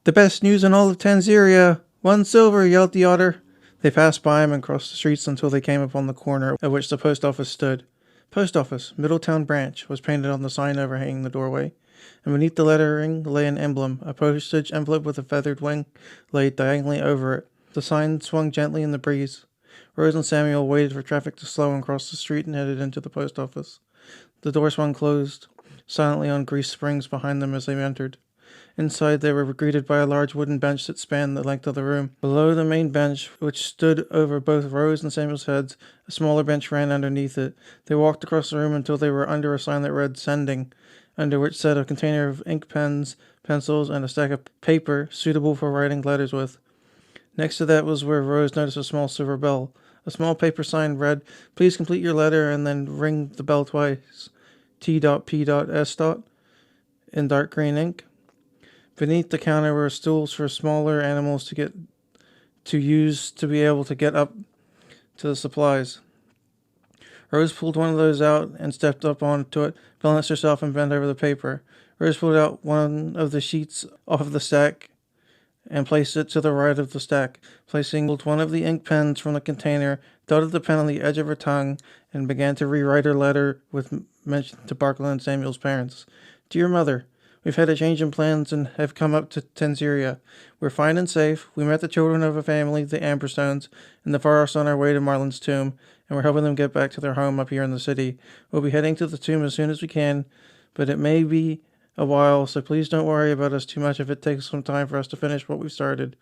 The best news in all of Tanzeria! 1 silver! Yelled the otter. They passed by him and crossed the streets until they came upon the corner at which the post office stood. Post office, Middletown Branch, was painted on the sign overhanging the doorway, and beneath the lettering lay an emblem. A postage envelope with a feathered wing lay diagonally over it. The sign swung gently in the breeze. Rose and Samuel waited for traffic to slow and crossed the street and headed into the post office. The door swung closed, silently on greased springs behind them as they entered. Inside, they were greeted by a large wooden bench that spanned the length of the room. Below the main bench, which stood over both Rose and Samuel's heads, a smaller bench ran underneath it. They walked across the room until they were under a sign that read "Sending," under which sat a container of ink pens, pencils, and a stack of paper suitable for writing letters with. Next to that was where Rose noticed a small silver bell. A small paper sign read, "Please complete your letter and then ring the bell twice. T.P.S." in dark green ink. Beneath the counter were stools for smaller animals to use to be able to get up to the supplies. Rose pulled one of those out and stepped up onto it, balanced herself, and bent over the paper. Rose pulled out one of the sheets off the stack and placed it to the right of the stack. Placing one of the ink pens from the container, dotted the pen on the edge of her tongue, and began to rewrite her letter with mention to Barkle and Samuel's parents. "Dear Mother, we've had a change in plans and have come up to Tanzeria. We're fine and safe. We met the children of a family, the Amberstones, in the forest on our way to Marlin's tomb, and we're helping them get back to their home up here in the city. We'll be heading to the tomb as soon as we can, but it may be a while, so please don't worry about us too much if it takes some time for us to finish what we've started.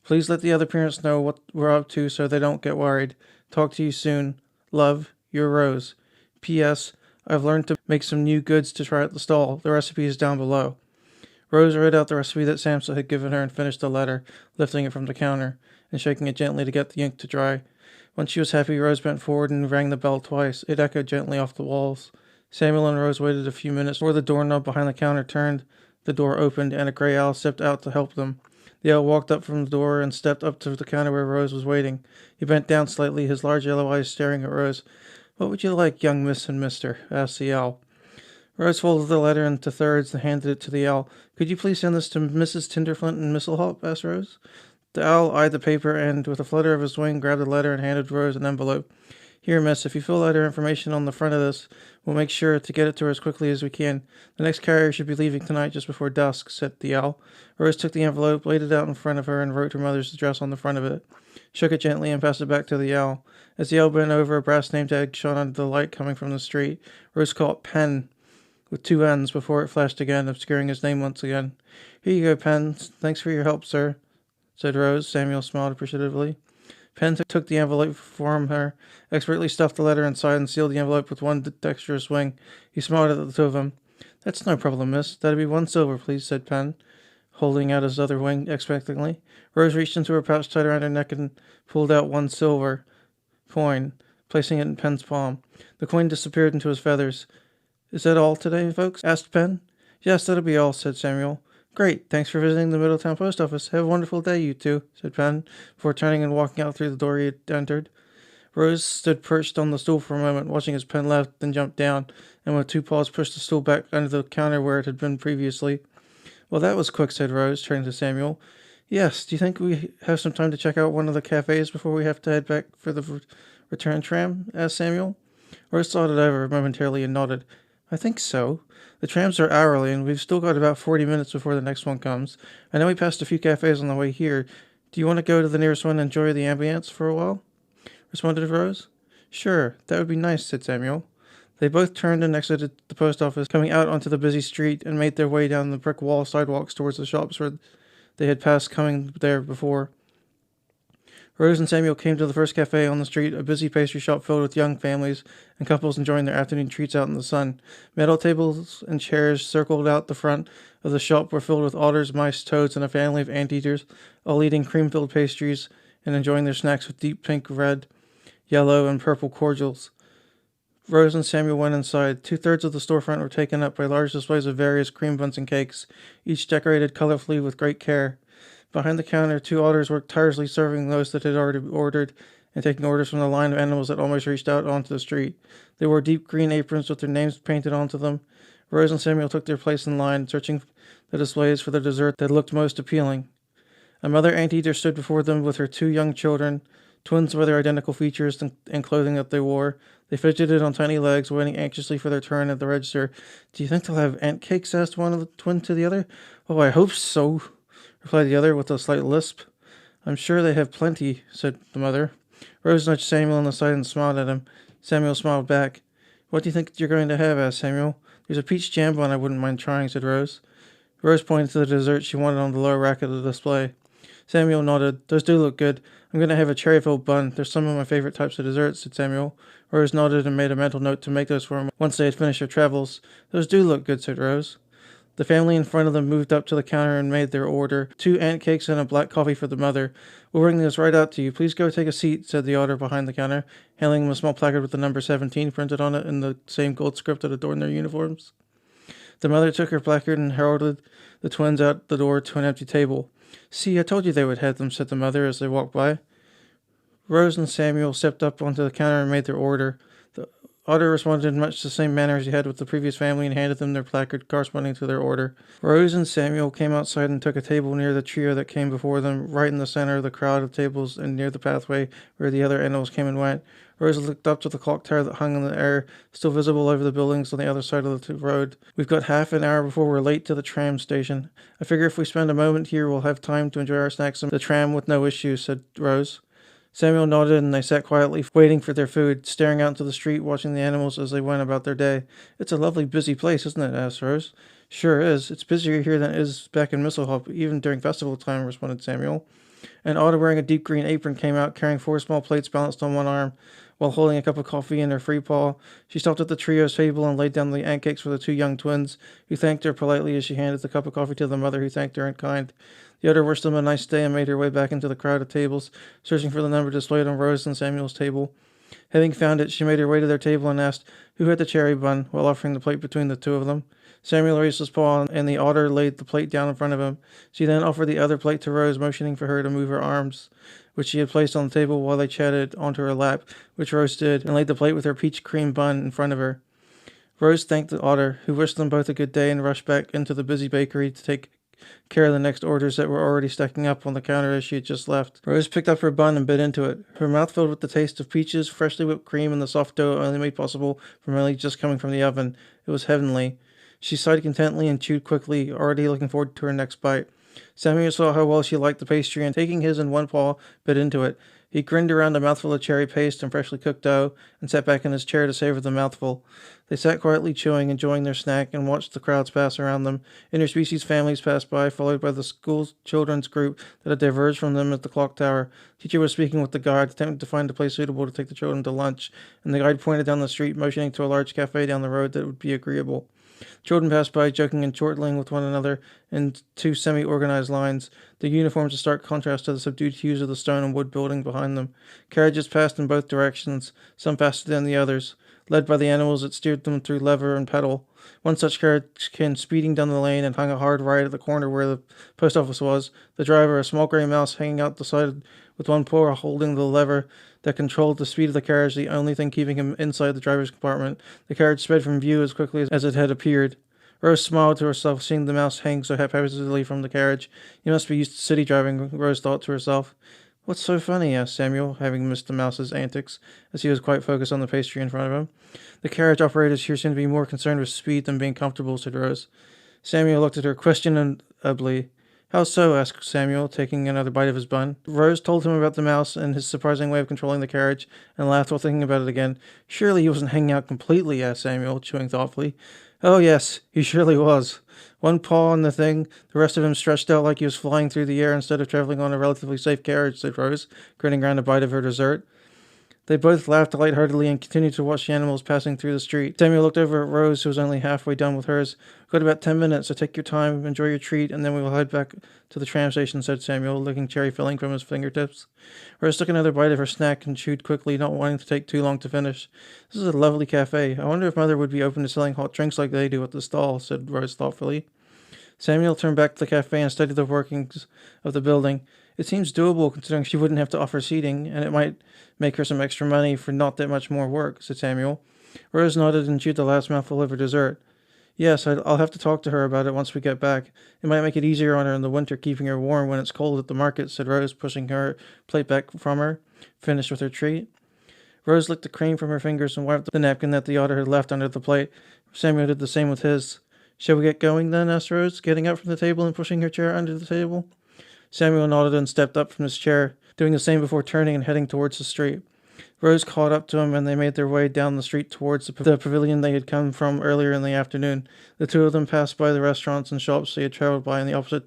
Please let the other parents know what we're up to so they don't get worried. Talk to you soon. Love, your Rose. P.S. I've learned to make some new goods to try at the stall. The recipe is down below." Rose read out the recipe that Samson had given her and finished the letter, lifting it from the counter and shaking it gently to get the ink to dry. Once she was happy, Rose bent forward and rang the bell twice. It echoed gently off the walls. Samuel and Rose waited a few minutes before the doorknob behind the counter turned. The door opened, and a gray owl stepped out to help them. The owl walked up from the door and stepped up to the counter where Rose was waiting. He bent down slightly, his large yellow eyes staring at Rose. "What would you like, young Miss and Mister?" asked the owl. Rose folded the letter into thirds and handed it to the owl. "Could you please send this to Mrs. Tinderflint in Mistlehop?" asked Rose. The owl eyed the paper and, with a flutter of his wing, grabbed the letter and handed Rose an envelope. "Here, miss, if you fill out her information on the front of this, we'll make sure to get it to her as quickly as we can. The next carrier should be leaving tonight just before dusk," said the owl. Rose took the envelope, laid it out in front of her, and wrote her mother's address on the front of it. Shook it gently and passed it back to the owl. As the owl bent over, a brass name tag shone under the light coming from the street. Rose caught Penn with two N's before it flashed again, obscuring his name once again. "Here you go, Penn. Thanks for your help, sir," said Rose. Samuel smiled appreciatively. Penn took the envelope from her, expertly stuffed the letter inside, and sealed the envelope with one dexterous swing. He smiled at the two of them. "That's no problem, miss. That'll be 1 silver, please," said Penn, holding out his other wing expectantly. Rose reached into her pouch tight around her neck and pulled out 1 silver coin, placing it in Penn's palm. The coin disappeared into his feathers. "Is that all today, folks?" asked Penn. "Yes, that'll be all," said Samuel. "Great. Thanks for visiting the Middletown Post Office. Have a wonderful day, you two," said Penn, before turning and walking out through the door he had entered. Rose stood perched on the stool for a moment, watching as Penn left, then jumped down, and with two paws pushed the stool back under the counter where it had been previously. "Well, that was quick," said Rose, turning to Samuel. "Yes, do you think we have some time to check out one of the cafes before we have to head back for the return tram?" asked Samuel. Rose thought it over momentarily and nodded. "I think so. The trams are hourly, and we've still got about 40 minutes before the next one comes. I know we passed a few cafes on the way here. Do you want to go to the nearest one and enjoy the ambience for a while?" responded Rose. "Sure, that would be nice," said Samuel. They both turned and exited the post office, coming out onto the busy street, and made their way down the brick wall sidewalks towards the shops where they had passed coming there before. Rose and Samuel came to the first cafe on the street, a busy pastry shop filled with young families and couples enjoying their afternoon treats out in the sun. Metal tables and chairs circled out the front of the shop were filled with otters, mice, toads, and a family of anteaters, all eating cream-filled pastries and enjoying their snacks with deep pink, red, yellow, and purple cordials. Rose and Samuel went inside. 2/3 of the storefront were taken up by large displays of various cream buns and cakes, each decorated colorfully with great care. Behind the counter, two otters worked tirelessly serving those that had already ordered and taking orders from the line of animals that almost reached out onto the street. They wore deep green aprons with their names painted onto them. Rose and Samuel took their place in line, searching the displays for the dessert that looked most appealing. A mother anteater stood before them with her 2 young children, twins with their identical features and clothing that they wore. They fidgeted on tiny legs, waiting anxiously for their turn at the register. "Do you think they'll have ant cakes?" asked one of the twin to the other. "Oh, I hope so," replied the other with a slight lisp. "I'm sure they have plenty," said the mother. Rose nudged Samuel on the side and smiled at him. Samuel smiled back. "What do you think you're going to have?" asked Samuel. "There's a peach jam bun I wouldn't mind trying," said Rose. Rose pointed to the dessert she wanted on the lower rack of the display. Samuel nodded. "Those do look good. I'm going to have a cherry-filled bun. They're some of my favorite types of desserts," said Samuel. Rose nodded and made a mental note to make those for him once they had finished their travels. "Those do look good," said Rose. The family in front of them moved up to the counter and made their order. 2 ant cakes and a black coffee for the mother. "We'll bring this right out to you. Please go take a seat," said the order behind the counter, handing them a small placard with the number 17 printed on it in the same gold script that adorned their uniforms. The mother took her placard and heralded the twins out the door to an empty table. "See, I told you they would have them," said the mother as they walked by. Rose and Samuel stepped up onto the counter and made their order. The Otter responded in much the same manner as he had with the previous family and handed them their placard corresponding to their order. Rose and Samuel came outside and took a table near the trio that came before them, right in the center of the crowd of tables and near the pathway where the other animals came and went. Rose looked up to the clock tower that hung in the air, still visible over the buildings on the other side of the road. "We've got half an hour before we're late to the tram station. I figure if we spend a moment here, we'll have time to enjoy our snacks and the tram with no issues," said Rose. Samuel nodded and they sat quietly, waiting for their food, staring out into the street, watching the animals as they went about their day. "It's a lovely busy place, isn't it?" asked Rose. "Sure is. It's busier here than it is back in Mistlehop, even during festival time," responded Samuel. An otter wearing a deep green apron came out, carrying 4 small plates balanced on one arm, while holding a cup of coffee in her free paw. She stopped at the trio's table and laid down the ant cakes for the 2 young twins, who thanked her politely as she handed the cup of coffee to the mother, who thanked her in kind. The otter wished them a nice day and made her way back into the crowd of tables, searching for the number displayed on Rose and Samuel's table. Having found it, she made her way to their table and asked who had the cherry bun, while offering the plate between the 2 of them. Samuel raised his paw, and the otter laid the plate down in front of him. She then offered the other plate to Rose, motioning for her to move her arms, which she had placed on the table while they chatted, onto her lap, which Rose did, and laid the plate with her peach cream bun in front of her. Rose thanked the otter, who wished them both a good day, and rushed back into the busy bakery to take care of the next orders that were already stacking up on the counter as she had just left. Rose picked up her bun and bit into it, her mouth filled with the taste of peaches, freshly whipped cream, and the soft dough only made possible from only just coming from the oven. It was heavenly. She sighed contentedly and chewed quickly, already looking forward to her next bite. Samuel saw how well she liked the pastry, and taking his in one paw, bit into it. He grinned around a mouthful of cherry paste and freshly cooked dough, and sat back in his chair to savor the mouthful. They sat quietly chewing, enjoying their snack, and watched the crowds pass around them. Interspecies families passed by, followed by the school children's group that had diverged from them at the clock tower. The teacher was speaking with the guide, attempting to find a place suitable to take the children to lunch, and the guide pointed down the street, motioning to a large cafe down the road that would be agreeable. Children passed by, joking and chortling with one another in 2 semi-organized lines, their uniforms a stark contrast to the subdued hues of the stone and wood building behind them. Carriages passed in both directions, some faster than the others, led by the animals that steered them through lever and pedal. One such carriage came speeding down the lane and hung a hard right at the corner where the post office was, the driver, a small gray mouse, hanging out the side with one paw holding the lever that controlled the speed of the carriage, the only thing keeping him inside the driver's compartment. The carriage sped from view as quickly as it had appeared. Rose smiled to herself, seeing the mouse hang so haphazardly from the carriage. "You must be used to city driving," Rose thought to herself. "What's so funny?" asked Samuel, having missed the mouse's antics, as he was quite focused on the pastry in front of him. "The carriage operators here seem to be more concerned with speed than being comfortable," said Rose. Samuel looked at her questionably. "How so?" asked Samuel, taking another bite of his bun. Rose told him about the mouse and his surprising way of controlling the carriage, and laughed while thinking about it again. "Surely he wasn't hanging out completely?" asked Samuel, chewing thoughtfully. "Oh, yes, he surely was. One paw on the thing, the rest of him stretched out like he was flying through the air instead of traveling on a relatively safe carriage," said Rose, grinning round a bite of her dessert. They both laughed lightheartedly and continued to watch the animals passing through the street. Samuel looked over at Rose, who was only halfway done with hers. "We've got about 10 minutes, so take your time, enjoy your treat, and then we will head back to the tram station," said Samuel, licking cherry filling from his fingertips. Rose took another bite of her snack and chewed quickly, not wanting to take too long to finish. "This is a lovely cafe. I wonder if Mother would be open to selling hot drinks like they do at the stall," said Rose thoughtfully. Samuel turned back to the cafe and studied the workings of the building. "It seems doable, considering she wouldn't have to offer seating, and it might make her some extra money for not that much more work," said Samuel. Rose nodded and chewed the last mouthful of her dessert. Yes, I'll have to talk to her about it once we get back. It might make it easier on her in the winter, keeping her warm when it's cold at the market, said Rose, pushing her plate back from her, finished with her treat. Rose licked the cream from her fingers and wiped the napkin that the otter had left under the plate. Samuel did the same with his. Shall we get going then? Asked Rose, getting up from the table and pushing her chair under the table. Samuel nodded and stepped up from his chair, doing the same before turning and heading towards the street. Rose caught up to him, and they made their way down the street towards the pavilion they had come from earlier in the afternoon. The two of them passed by the restaurants and shops they had traveled by in the opposite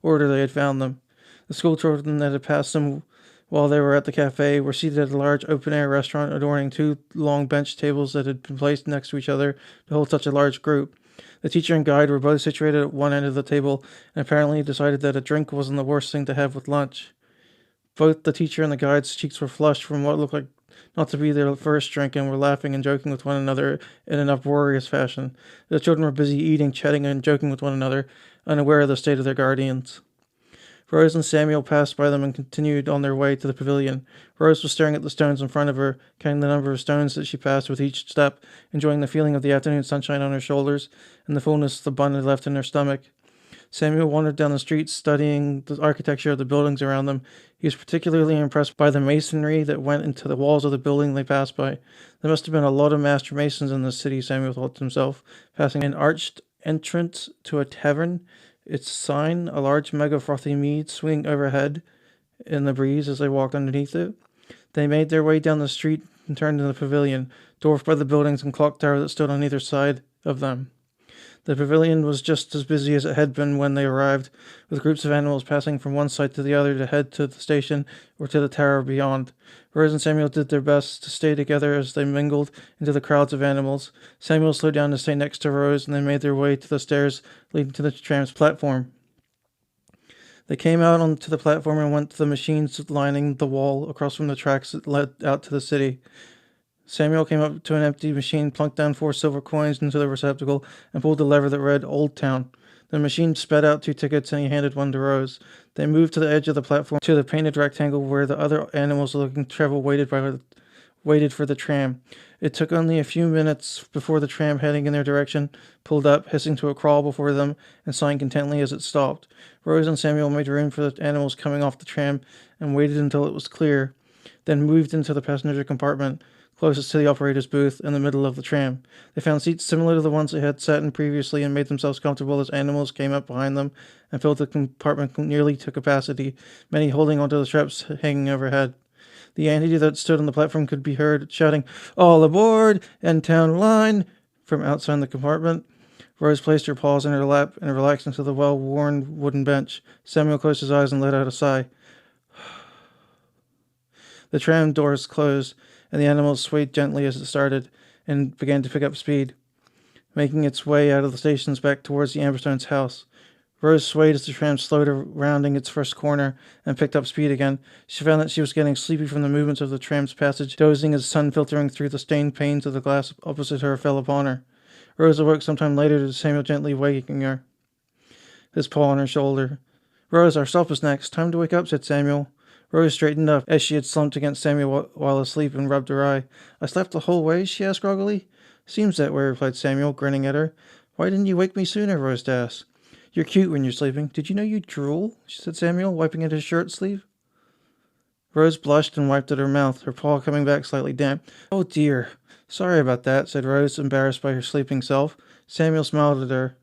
order they had found them. The school children that had passed them while they were at the cafe were seated at a large open-air restaurant adorning two long bench tables that had been placed next to each other to hold such a large group. The teacher and guide were both situated at one end of the table, and apparently decided that a drink wasn't the worst thing to have with lunch. Both the teacher and the guide's cheeks were flushed from what looked like not to be their first drink, and were laughing and joking with one another in an uproarious fashion. The children were busy eating, chatting, and joking with one another, unaware of the state of their guardians. Rose and Samuel passed by them and continued on their way to the pavilion. Rose was staring at the stones in front of her, counting the number of stones that she passed with each step, enjoying the feeling of the afternoon sunshine on her shoulders and the fullness the bun had left in her stomach. Samuel wandered down the streets, studying the architecture of the buildings around them. He was particularly impressed by the masonry that went into the walls of the building they passed by. There must have been a lot of master masons in this city, Samuel thought to himself, passing an arched entrance to a tavern. Its sign, a large mug of frothy mead, swinging overhead in the breeze as they walked underneath it. They made their way down the street and turned into the pavilion, dwarfed by the buildings and clock tower that stood on either side of them. The pavilion was just as busy as it had been when they arrived, with groups of animals passing from one side to the other to head to the station or to the tower beyond. Rose and Samuel did their best to stay together as they mingled into the crowds of animals. Samuel slowed down to stay next to Rose, and they made their way to the stairs leading to the tram's platform. They came out onto the platform and went to the machines lining the wall across from the tracks that led out to the city. Samuel came up to an empty machine, plunked down 4 silver coins into the receptacle, and pulled the lever that read Old Town. The machine spat out 2 tickets, and he handed one to Rose. They moved to the edge of the platform to the painted rectangle where the other animals looking to travel waited for the tram. It took only a few minutes before the tram, heading in their direction, pulled up, hissing to a crawl before them, and sighing contentedly as it stopped. Rose and Samuel made room for the animals coming off the tram and waited until it was clear, then moved into the passenger compartment closest to the operator's booth in the middle of the tram. They found seats similar to the ones they had sat in previously and made themselves comfortable as animals came up behind them and filled the compartment nearly to capacity, many holding onto the straps hanging overhead. The entity that stood on the platform could be heard shouting, "All aboard! End town line!" from outside the compartment. Rose placed her paws in her lap and relaxed into the well-worn wooden bench. Samuel closed his eyes and let out a sigh. The tram doors closed, and the animal swayed gently as it started and began to pick up speed, making its way out of the stations back towards the Amberstones' house. Rose swayed as the tram slowed rounding its first corner and picked up speed again. She found that she was getting sleepy from the movements of the tram's passage, dozing as the sun filtering through the stained panes of the glass opposite her fell upon her. Rose awoke some time later to Samuel gently waking her, his paw on her shoulder. "Rose, our stop is next. Time to wake up," said Samuel. Rose straightened up as she had slumped against Samuel while asleep and rubbed her eye. "I slept the whole way?" she asked groggily. "Seems that way," replied Samuel, grinning at her. "Why didn't you wake me sooner?" Rose asked. "You're cute when you're sleeping. Did you know you drool?" said Samuel, wiping at his shirt sleeve. Rose blushed and wiped at her mouth, her paw coming back slightly damp. "Oh dear. Sorry about that," said Rose, embarrassed by her sleeping self. Samuel smiled at her.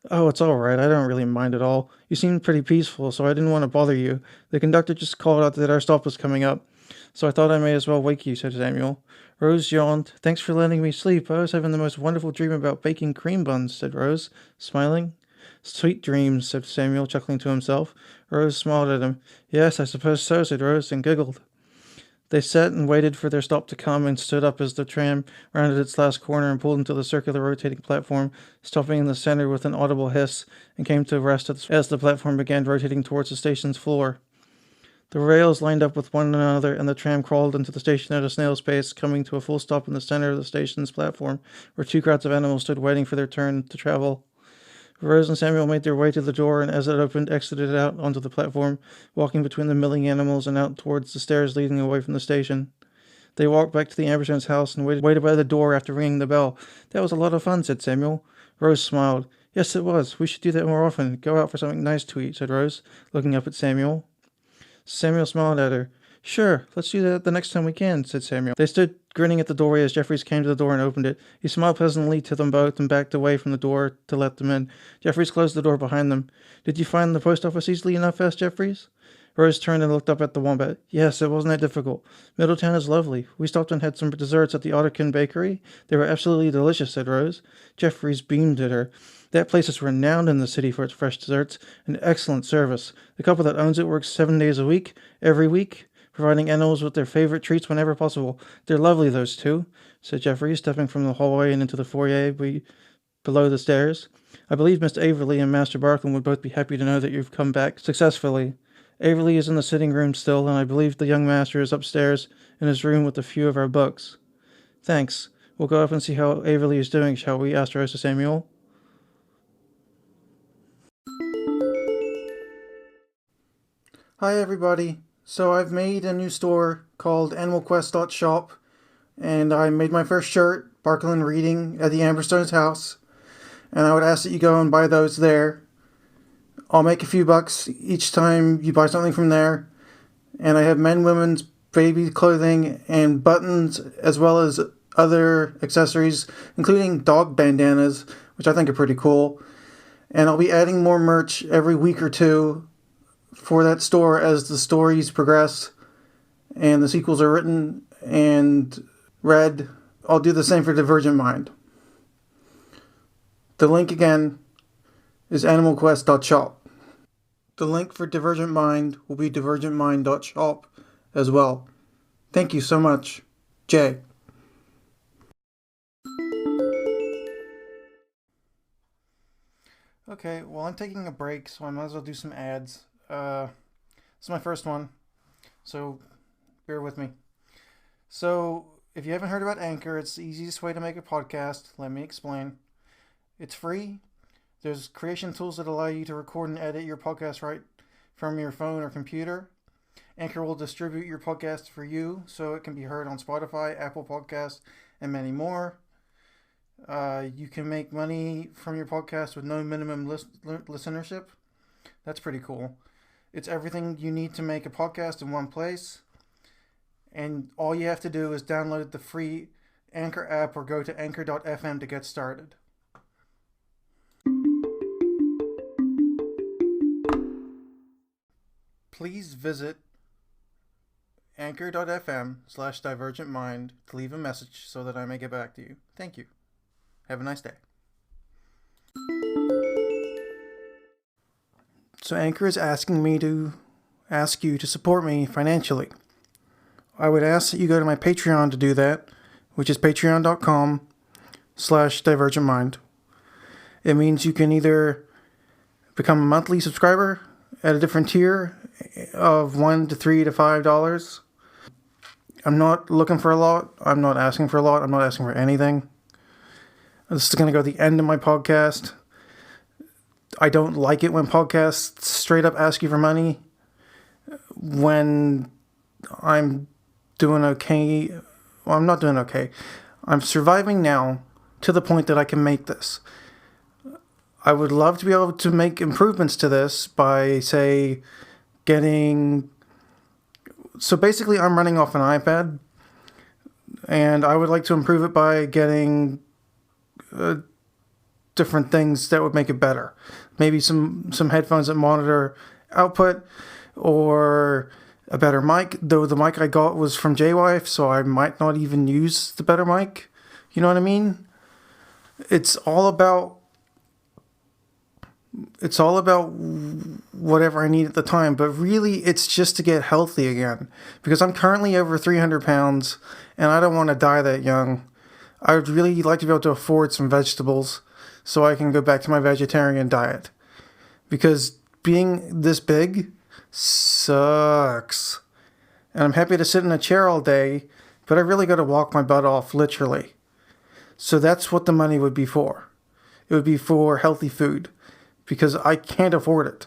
"Oh, it's all right. I don't really mind at all. You seemed pretty peaceful, so I didn't want to bother you. The conductor just called out that our stop was coming up, so I thought I may as well wake you," said Samuel. Rose yawned. "Thanks for letting me sleep. I was having the most wonderful dream about baking cream buns," said Rose, smiling. "Sweet dreams," said Samuel, chuckling to himself. Rose smiled at him. "Yes, I suppose so," said Rose, and giggled. They sat and waited for their stop to come and stood up as the tram rounded its last corner and pulled into the circular rotating platform, stopping in the center with an audible hiss, and came to rest as the platform began rotating towards the station's floor. The rails lined up with one another, and the tram crawled into the station at a snail's pace, coming to a full stop in the center of the station's platform, where 2 crowds of animals stood waiting for their turn to travel. Rose and Samuel made their way to the door, and as it opened, exited out onto the platform, walking between the milling animals and out towards the stairs leading away from the station. They walked back to the Amberstones' house and waited by the door after ringing the bell. That was a lot of fun, said Samuel. Rose smiled. Yes, it was. We should do that more often. Go out for something nice to eat, said Rose, looking up at Samuel. Samuel smiled at her. Sure, let's do that the next time we can, said Samuel. They stood grinning at the doorway as Jeffries came to the door and opened it. He smiled pleasantly to them both and backed away from the door to let them in. Jeffries closed the door behind them. Did you find the post office easily enough? Asked Jeffries. Rose turned and looked up at the wombat. Yes, it wasn't that difficult. Middletown is lovely. We stopped and had some desserts at the Otterkin Bakery. They were absolutely delicious, said Rose. Jeffries beamed at her. That place is renowned in the city for its fresh desserts and excellent service. The couple that owns it works 7 days a week, every week, providing animals with their favorite treats whenever possible. They're lovely, those two, said Jeffries, stepping from the hallway and into the foyer below the stairs. I believe Mr. Averley and Master Barkland would both be happy to know that you've come back successfully. Averley is in the sitting room still, and I believe the young master is upstairs in his room with a few of our books. Thanks. We'll go up and see how Averley is doing, shall we? Asked Rose to Samuel. Hi, everybody. So I've made a new store called AnimalQuest.shop, and I made my first shirt, Barkland Reading, at the Amberstones' house, and I would ask that you go and buy those there. I'll make a few bucks each time you buy something from there. And I have men, women's, baby clothing, and buttons, as well as other accessories, including dog bandanas, which I think are pretty cool. And I'll be adding more merch every week or two for that store as the stories progress and the sequels are written and read. I'll do the same for Divergent Mind. The link again is AnimalQuest.shop. The link for Divergent Mind will be divergentmind.shop as well. Thank you so much. Jay. Okay, well, I'm taking a break, so I might as well do some ads. This is my first one, so bear with me. So, if you haven't heard about Anchor, it's the easiest way to make a podcast. Let me explain. It's free. There's creation tools that allow you to record and edit your podcast right from your phone or computer. Anchor will distribute your podcast for you so it can be heard on Spotify, Apple Podcasts, and many more. You can make money from your podcast with no minimum listenership. That's pretty cool. It's everything you need to make a podcast in one place. And all you have to do is download the free Anchor app or go to anchor.fm to get started. Please visit anchor.fm/divergentmind to leave a message so that I may get back to you. Thank you. Have a nice day. So Anchor is asking me to ask you to support me financially. I would ask that you go to my Patreon to do that, which is patreon.com/divergentmind. It means you can either become a monthly subscriber at a different tier of $1 to $3 to $5. I'm not looking for a lot. I'm not asking for a lot. I'm not asking for anything. This is going to go to the end of my podcast. I don't like it when podcasts straight up ask you for money when I'm doing okay. Well, I'm not doing okay. I'm surviving now to the point that I can make this. I would love to be able to make improvements to this by, say, getting... So basically, I'm running off an iPad, and I would like to improve it by getting different things that would make it better. Maybe some headphones that monitor output, or a better mic, though the mic I got was from J-Wife, so I might not even use the better mic. You know what I mean? It's all about whatever I need at the time, but really it's just to get healthy again, because I'm currently over 300 pounds and I don't want to die that young. I would really like to be able to afford some vegetables so I can go back to my vegetarian diet, because being this big sucks. And I'm happy to sit in a chair all day, but I really got to walk my butt off, literally. So that's what the money would be for. It would be for healthy food, because I can't afford it.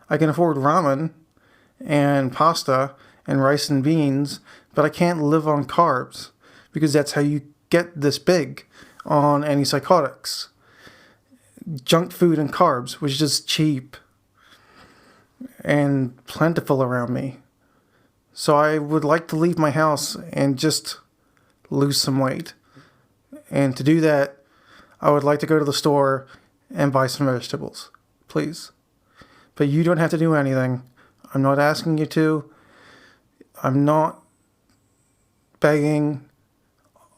I can afford ramen and pasta and rice and beans, but I can't live on carbs because that's how you get this big on antipsychotics. Junk food and carbs, which is just cheap and plentiful around me. So I would like to leave my house and just lose some weight. And to do that, I would like to go to the store and buy some vegetables, please. But you don't have to do anything. I'm not asking you to. I'm not begging.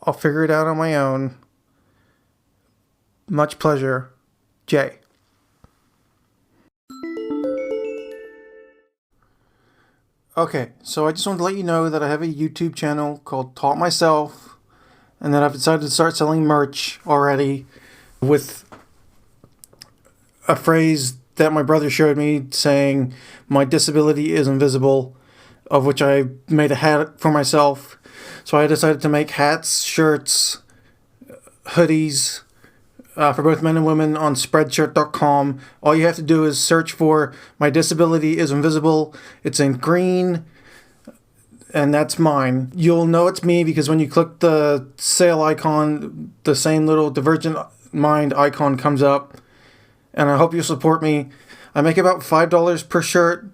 I'll figure it out on my own. Much pleasure, Jay. Okay, so I just wanted to let you know that I have a YouTube channel called Taught Myself, and that I've decided to start selling merch already with a phrase that my brother showed me saying, "My disability is invisible," of which I made a hat for myself. So I decided to make hats, shirts, hoodies, for both men and women on Spreadshirt.com. All you have to do is search for "My disability is invisible." It's in green, and that's mine. You'll know it's me because when you click the sale icon, the same little Divergent Mind icon comes up. And I hope you'll support me. I make about $5 per shirt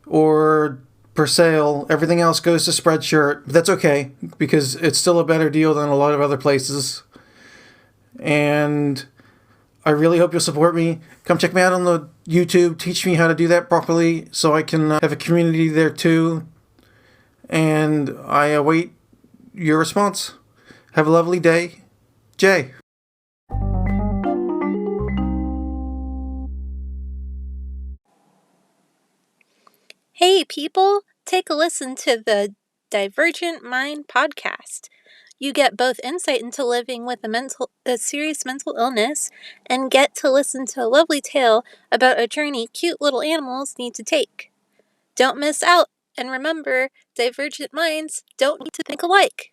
or per sale. Everything else goes to Spreadshirt. But that's okay because it's still a better deal than a lot of other places. And I really hope you'll support me. Come check me out on the YouTube. Teach me how to do that properly so I can have a community there too. And I await your response. Have a lovely day. Jay. Hey people, take a listen to the Divergent Mind podcast. You get both insight into living with a serious mental illness and get to listen to a lovely tale about a journey cute little animals need to take. Don't miss out, and remember, divergent minds don't need to think alike.